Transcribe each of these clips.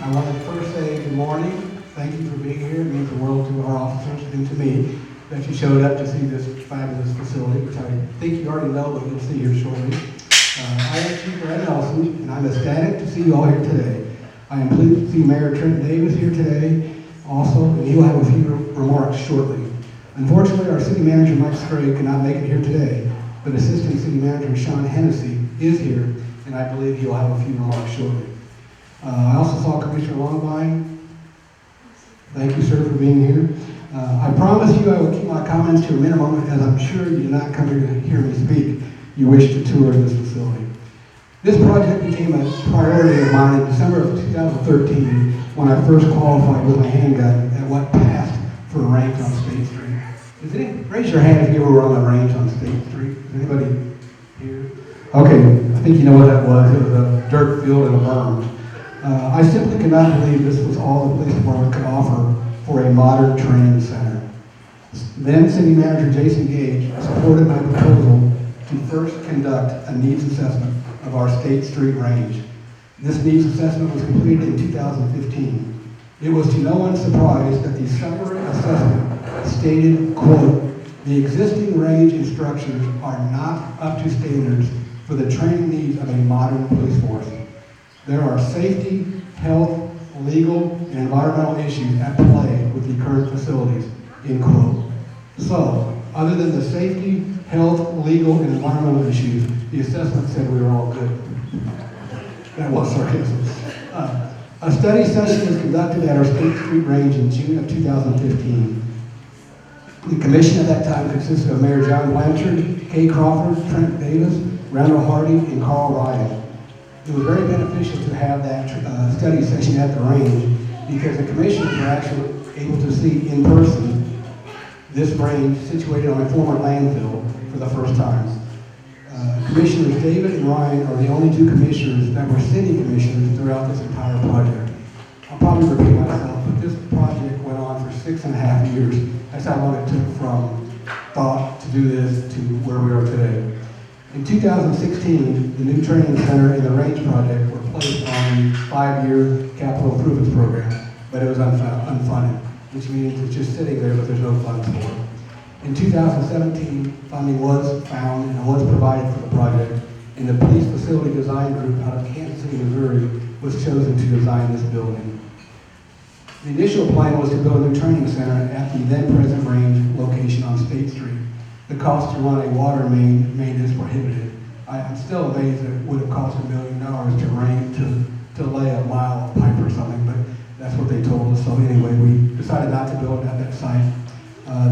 I want to first say good morning. Thank you for being here. It means the world to our officers and to me that you showed up to see this fabulous facility, which I think you already know, but you'll see here shortly. I am Chief Brad Nelson, and I'm ecstatic to see you all here today. I am pleased to see Mayor Trent Davis here today also, and he will have a few remarks shortly. Unfortunately, our city manager, Mike Scraig, cannot make it here today, but Assistant City Manager Sean Hennessy is here, and I believe he will have a few remarks shortly. I also saw Commissioner Longbine. Thank you, sir, for being here. I promise you I will keep my comments to a minimum, as I'm sure you did not come here to hear me speak. You wish to tour this facility. This project became a priority of mine in December of 2013 when I first qualified with my handgun at what passed for a range on State Street. Raise your hand if you ever were on the range on State Street. Is anybody here? Okay, I think you know what that was. It was a dirt field and a berm. I simply could not believe this was all the police department could offer for a modern training center. Then City Manager Jason Gage supported my proposal to first conduct a needs assessment of our State Street range. This needs assessment was completed in 2015. It was to no one's surprise that the summary assessment stated, quote, "The existing range instructors are not up to standards for the training needs of a modern police force. There are safety, health, legal, and environmental issues at play with the current facilities," end quote. So, other than the safety, health, legal, and environmental issues, the assessment said we were all good. That was sarcasm. A study session was conducted at our State Street range in June of 2015. The commission at that time consisted of Mayor John Blanchard, Kay Crawford, Trent Davis, Randall Hardy, and Carl Ryan. It was very beneficial to have that study session at the range because the commissioners were actually able to see in person this range situated on a former landfill for the first time. Commissioners David and Ryan are the only two commissioners that were city commissioners throughout this entire project. I'll probably repeat myself, but this project went on for 6.5 years. That's how long it took from thought to do this to where we are today. In 2016, the new training center and the range project were placed on the 5-year capital improvements program, but it was unfunded, which means it's just sitting there, but there's no funds for it. In 2017, funding was found and was provided for the project, and the Police Facility Design Group out of Kansas City, Missouri was chosen to design this building. The initial plan was to build a new training center at the then present range location on State Street. The cost to run a water main is prohibited. I'm still amazed that it would have cost $1 million to lay a mile of pipe or something, but that's what they told us. So anyway, we decided not to build at that site.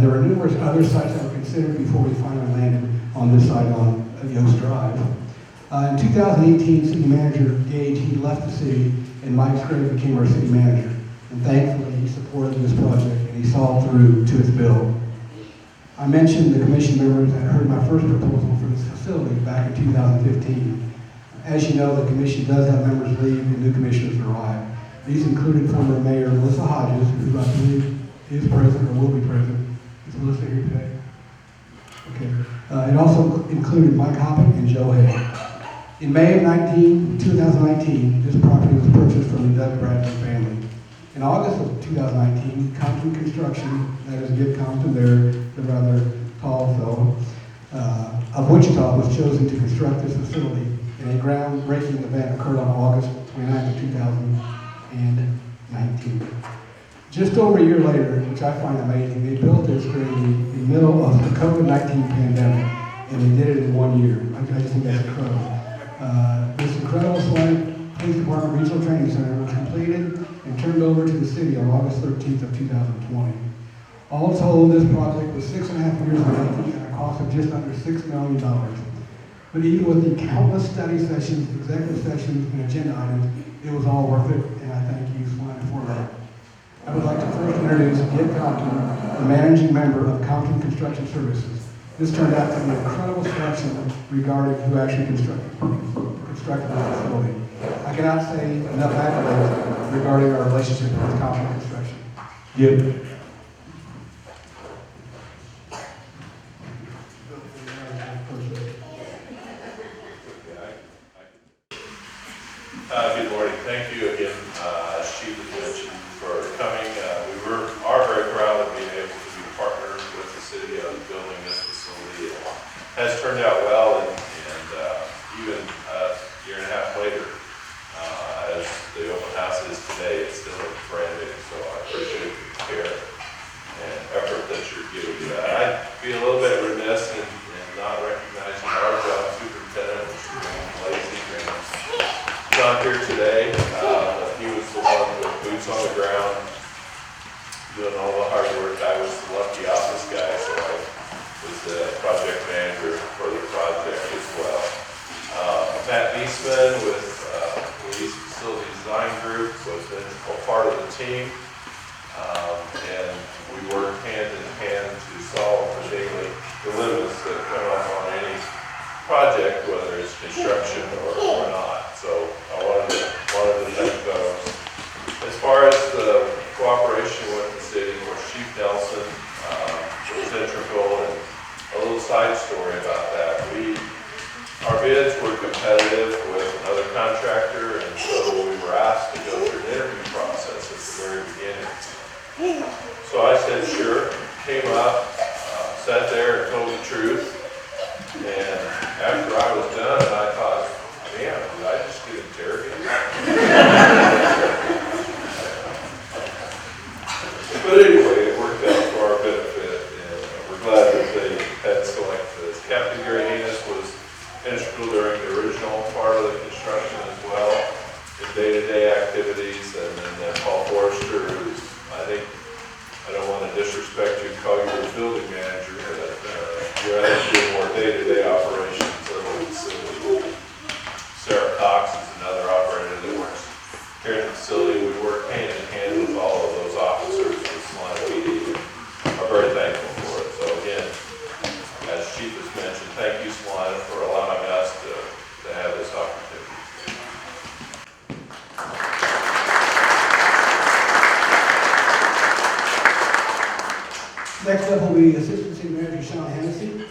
There were numerous other sites that were considered before we finally landed on this site on Yost Drive. In 2018, City Manager Gage, he left the city, and Mike Scraig became our city manager. And thankfully, he supported this project, and he saw it through to its build. I mentioned the commission members that heard my first proposal for this facility back in 2015. As you know, the commission does have members leave and new commissioners arrive. These included former Mayor Melissa Hodges, who I believe is present or will be present. Is Melissa here today? Okay. It also included Mike Hoppin and Joe Hay. In May of 2019, this property was purchased from the Doug Bradley family. In August of 2019, Compton Construction, that is Gibb Compton, the rather tall fellow, of Wichita, was chosen to construct this facility, and a groundbreaking event occurred on August 29th of 2019. Just over a year later, which I find amazing, they built this during the middle of the COVID-19 pandemic, and they did it in 1 year. I just think that's incredible. This incredible Salina Police Department Regional Training Center was completed and turned over to the city on August 13th of 2020. All told, this project was 6.5 years in the making at a cost of just under $6 million. But even with the countless study sessions, executive sessions, and agenda items, it was all worth it, and I thank you, Salina, for that. I would like to first introduce Gibb Compton, the managing member of Compton Construction Services. This turned out to be an incredible selection regarding who actually constructed the facility. I cannot say enough accolades regarding our relationship with Compton Construction. Gibb. Good morning. Thank you again, Chief has turned out well, and even a year and a half later, as the open house is today, it still looks brand new. So I appreciate the care and effort that you're giving to that. I'd be a little bit remiss in not recognizing our job superintendent, which is lazy. He's not here today. He was the one with boots on the ground, doing all the hard work. I was the lucky office guy, so I was the project manager for the project as well. Matt Niesman with Police Facility Design Group was a part of the team, and we worked hand in hand to solve the daily dilemmas that come up on any project, whether it's construction or not. So I wanted to thank those. As far as the cooperation with the city, of course, Chief Nelson was integral, and a little side story about that. Our bids were competitive with another contractor, and so we were asked to go through an interview process at the very beginning. So I said, sure, came up, sat there and told the truth, and after I was done, I thought, man, did I just get interrogated? But anyway, it worked out for our benefit, and we're glad that they had selected us. Captain Gary Haynes was integral during the original part of the construction as well, in day-to-day activities, and then Paul Forrester, who's, I don't want to disrespect you, call you the building manager, but you're doing more day-to-day operations of the facility. Sarah Cox is another operator that works here in the facility. We work hand in hand with all of those officers with Salina PD, and are very thankful for it. So again, as Chief has mentioned, thank you, Salina, for allowing us to have this opportunity. Next up will be Assistant City Manager Sean Hennessy.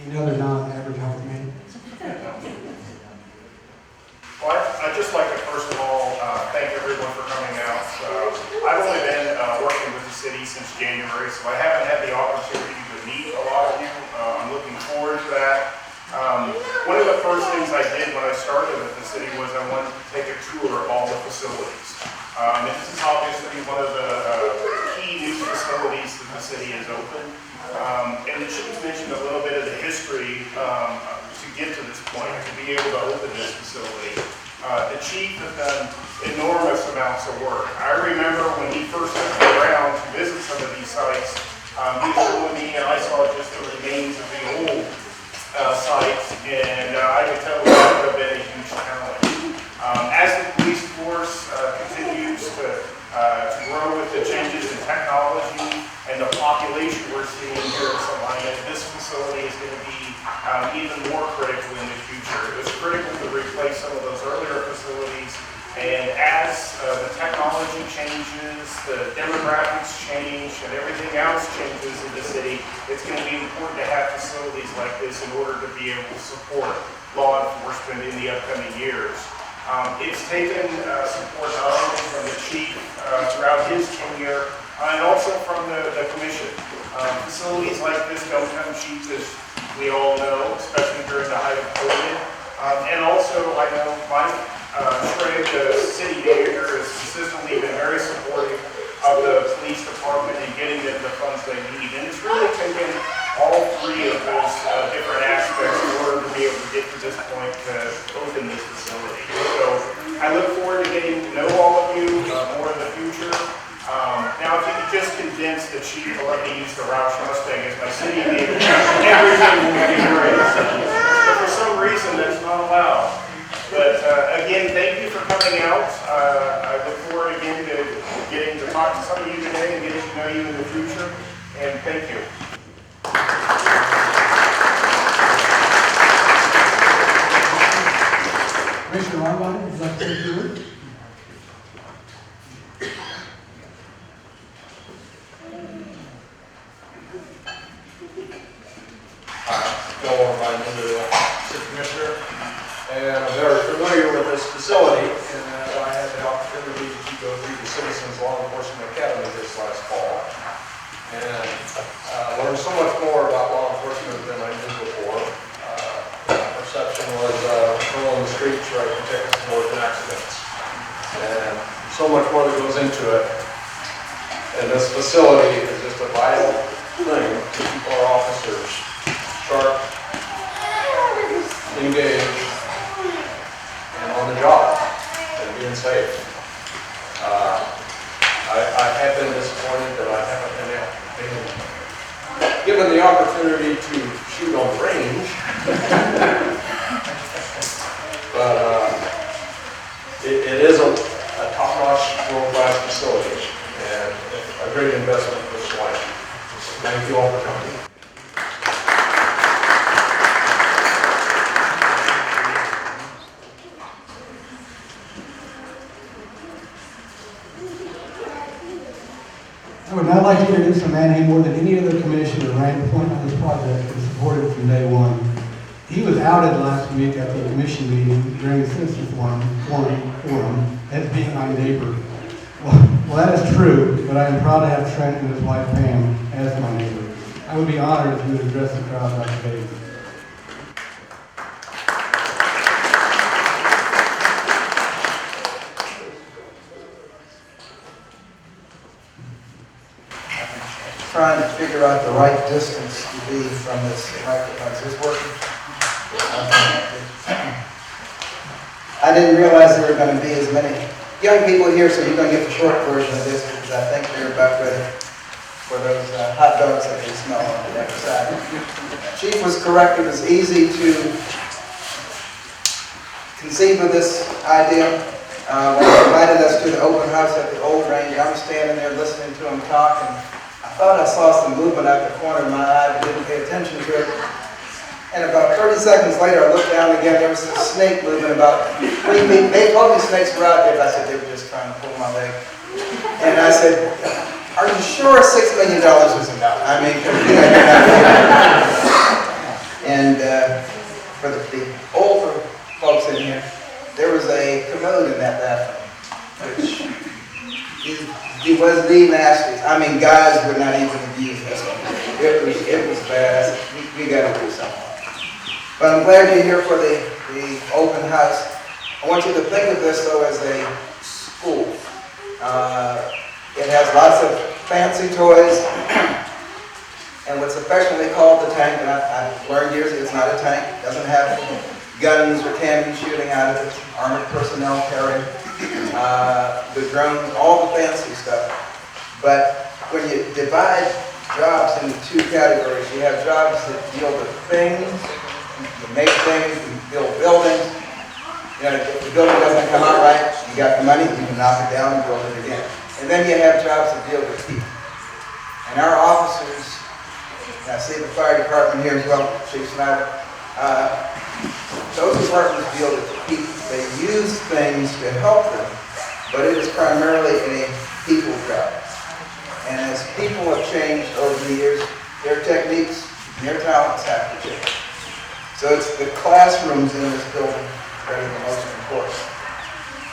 Another non-average hour man. Well, I'd just like to first of all thank everyone for coming out. I've only been working with the city since January, so I haven't had the opportunity to meet a lot of you. I'm looking forward to that. One of the first things I did when I started with the city was I wanted to take a tour of all the facilities. And this is obviously one of the key new facilities that the city has opened. And the chief mentioned a little bit of the history to get to this point, to be able to open this facility. The chief has done enormous amounts of work. I remember when he first took me around to visit some of these sites, he was showing me, and I saw just the remains of the old sites, and I could tell that would have been a huge challenge. As the police force continues to grow with the changes in technology and the population we're seeing here at Salina, this facility is going to be even more critical in the future. It was critical to replace some of those earlier facilities, and as the technology changes, the demographics change, and everything else changes in the city, it's going to be important to have facilities like this in order to be able to support law enforcement in the upcoming years. It's taken support not only from the chief throughout his tenure, and also from the commission. Facilities like this don't come cheap, as we all know, especially during the height of COVID. And also, I know Mike Scraig, the city manager, has consistently been very supportive of the police department and getting them the funds they need. And it's really taken all three of those different aspects in order to be able to get to this point to open this facility. So I look forward to getting to know all of you more in the future. Now, if you could just convince the chief to let me use the Roush Mustang as my city vehicle, everything will be great. But for some reason, that's not allowed. But again, thank you for coming out. I look forward again to getting to talk to some of you today and getting to know you in the future. And thank you. Commissioner Armbine, would you like to take the word? Bill Armbine, City Commissioner, and I'm very familiar with this facility, and I had the opportunity to go through the Citizens Law Enforcement Academy this last fall. and learned so much more about law enforcement than I knew before. My perception was people on the streets are to protect us more than accidents. And so much more that goes into it. And this facility is just a vital thing to keep our officers sharp, engaged, and on the job, and being safe. I have been disappointed that I haven't been given the opportunity to shoot on range. But it is a top-notch, world-class facility, and a great investment for Salina. Thank you all for coming. I would now like to introduce a man who more than any other commissioner ran point on this project and supported it from day one. He was outed last week at the commission meeting during the citizen forum as being my neighbor. Well, that is true, but I am proud to have Trent and his wife Pam as my neighbor. I would be honored if you would address the crowd about today. Trying to figure out the right distance to be from this microphone. Is this working? I didn't realize there were going to be as many young people here, so you're going to get the short version of this because I think they're about ready for those hot dogs that they smell on the other side. Chief was correct. It was easy to conceive of this idea. When he invited us to the open house at the old range, I was standing there listening to him talk, and I thought I saw some movement out the corner of my eye, but didn't pay attention to it. And about 30 seconds later, I looked down again. There was a snake moving about 3 feet. They told me snakes were out there, but I said they were just trying to pull my leg. And I said, "Are you sure $6 million isn't out?" I mean, and for the older folks in here, there was a commode in that bathroom, which it was the nastiest. I mean, guys would not even use this one. It was bad. We got to do something. But I'm glad you're here for the open house. I want you to think of this, though, as a school. It has lots of fancy toys, and what's affectionately called the tank, and I've learned years ago it's not a tank. It doesn't have guns or cannon shooting out of it, armored personnel carrying, the drones, all the fancy stuff. But when you divide jobs into two categories, you have jobs that deal with things. You make things, you build buildings. You know, if the building doesn't come out right, you got the money, you can knock it down and build it again. And then you have jobs that deal with people. And our officers, and I see the fire department here as well, Chief Snyder, those departments deal with people. They use things to help them, but it is primarily a people job. And as people have changed over the years, their techniques and their talents have to change. So it's the classrooms in this building that are the most important.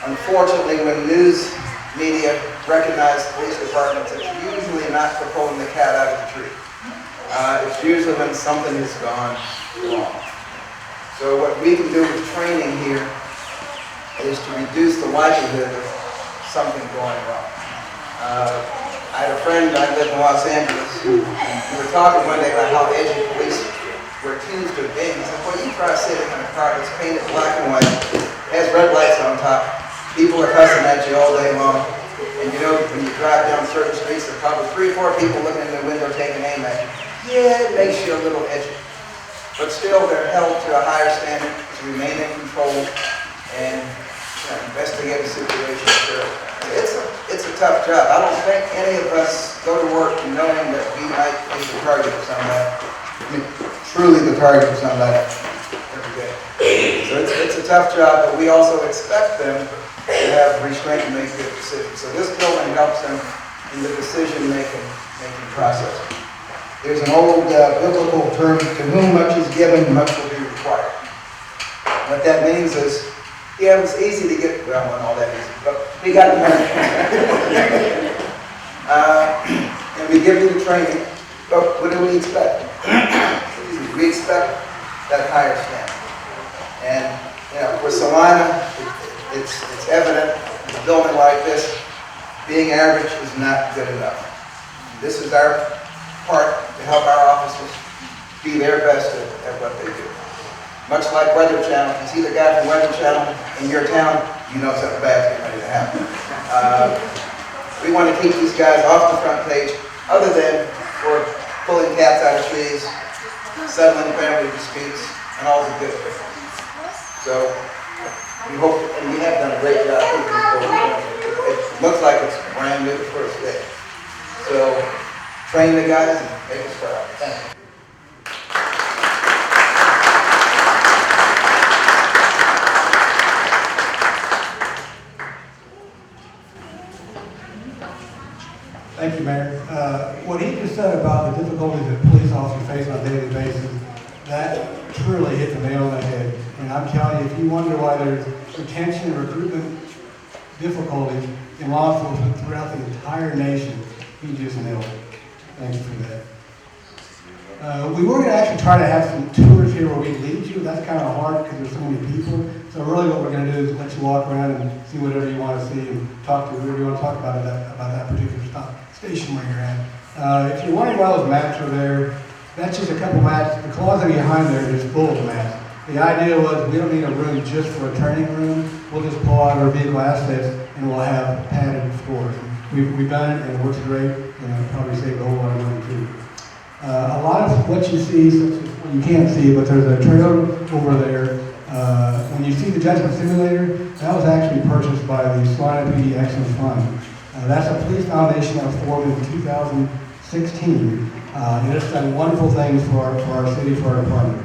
Unfortunately, when news media recognize police departments, it's usually not for pulling the cat out of the tree. It's usually when something has gone wrong. So what we can do with training here is to reduce the likelihood of something going wrong. I had a friend, I lived in Los Angeles, and we were talking one day about how edgy police were accused of being. He said, well, you try sitting in a car that's painted black and white, has red lights on top, people are cussing at you all day long, and you know, when you drive down certain streets, there are probably 3 or 4 people looking in the window taking aim at you. Yeah, it makes you a little edgy. But still, they're held to a higher standard to remain in control and investigate a situation. It's a tough job. I don't think any of us go to work knowing that we might be the target of somebody. I mean, truly the target of somebody every day. So it's a tough job, but we also expect them to have restraint and make good decisions. So this building helps them in the decision-making process. There's an old biblical term, to whom much is given, much will be required. What that means is, yeah, it was easy to get, well, not all that easy, but we got the money. In we give you the training, but what do we expect? We expect that higher standard. And, you know, for Salina, it's evident, in a building like this, being average is not good enough. This is our part to help our officers be their best at what they do. Much like Weather Channel, if you see the guy from Weather Channel in your town, you know something bad's getting ready to happen. We want to keep these guys off the front page, other than for pulling cats out of trees, settling family disputes, and all the good things. So we hope, and we have done a great job. It looks like it's brand new the first day. So train the guys and make us proud. Thank you. Thank you, Mayor. What he just said about the difficulties that police officers face on a daily basis, that truly hit the nail on the head. And I'm telling you, if you wonder why there's retention and recruitment difficulties in law enforcement throughout the entire nation, he just nailed it. Thank you for that. We were going to actually try to have some tours here where we lead you. That's kind of hard because there's so many people. So really what we're going to do is let you walk around and see whatever you want to see and talk to whoever you want to talk about that particular station where you're at. If you're wondering why those maps are there, that's just a couple maps. The closet behind there is full of maps. The idea was we don't need a room just for a training room. We'll just pull out our vehicle assets and we'll have padded floors. We've done it and it works great, and it'll probably save a whole lot of money too. A lot of what you see, well, you can't see, but there's a trailer over there. When you see the Judgment Simulator, that was actually purchased by the Salina PD Excellence Fund. That's a police foundation that was formed in 2016. And it's done wonderful things for our city, for our department.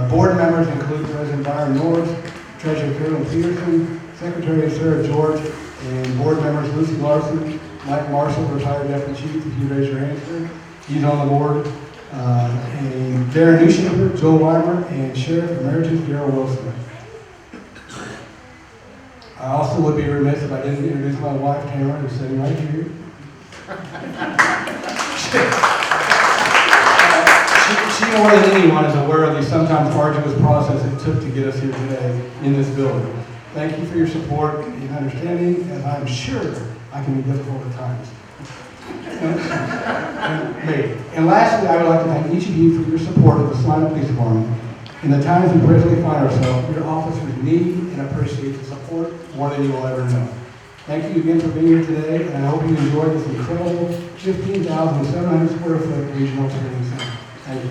Board members include President Byron Norris, Treasurer Carolyn Peterson, Secretary Sarah George, and board members Lucy Larson, Mike Marshall, retired Deputy Chief, if you raise your hand, sir. He's on the board. And Darren Newshaper, Joe Weimer, and Sheriff Emeritus Darrell Wilson. I also would be remiss if I didn't introduce my wife, Tamara, who's sitting right here. She more than anyone is aware of the sometimes arduous process it took to get us here today in this building. Thank you for your support and understanding, as I'm sure I can be difficult at times. And lastly, I would like to thank each of you for your support of the Salina Police Department. In the times we presently find ourselves, your officers need and appreciate the support more than you will ever know. Thank you again for being here today, and I hope you enjoyed this incredible 15,700 square foot regional training center. Thank you.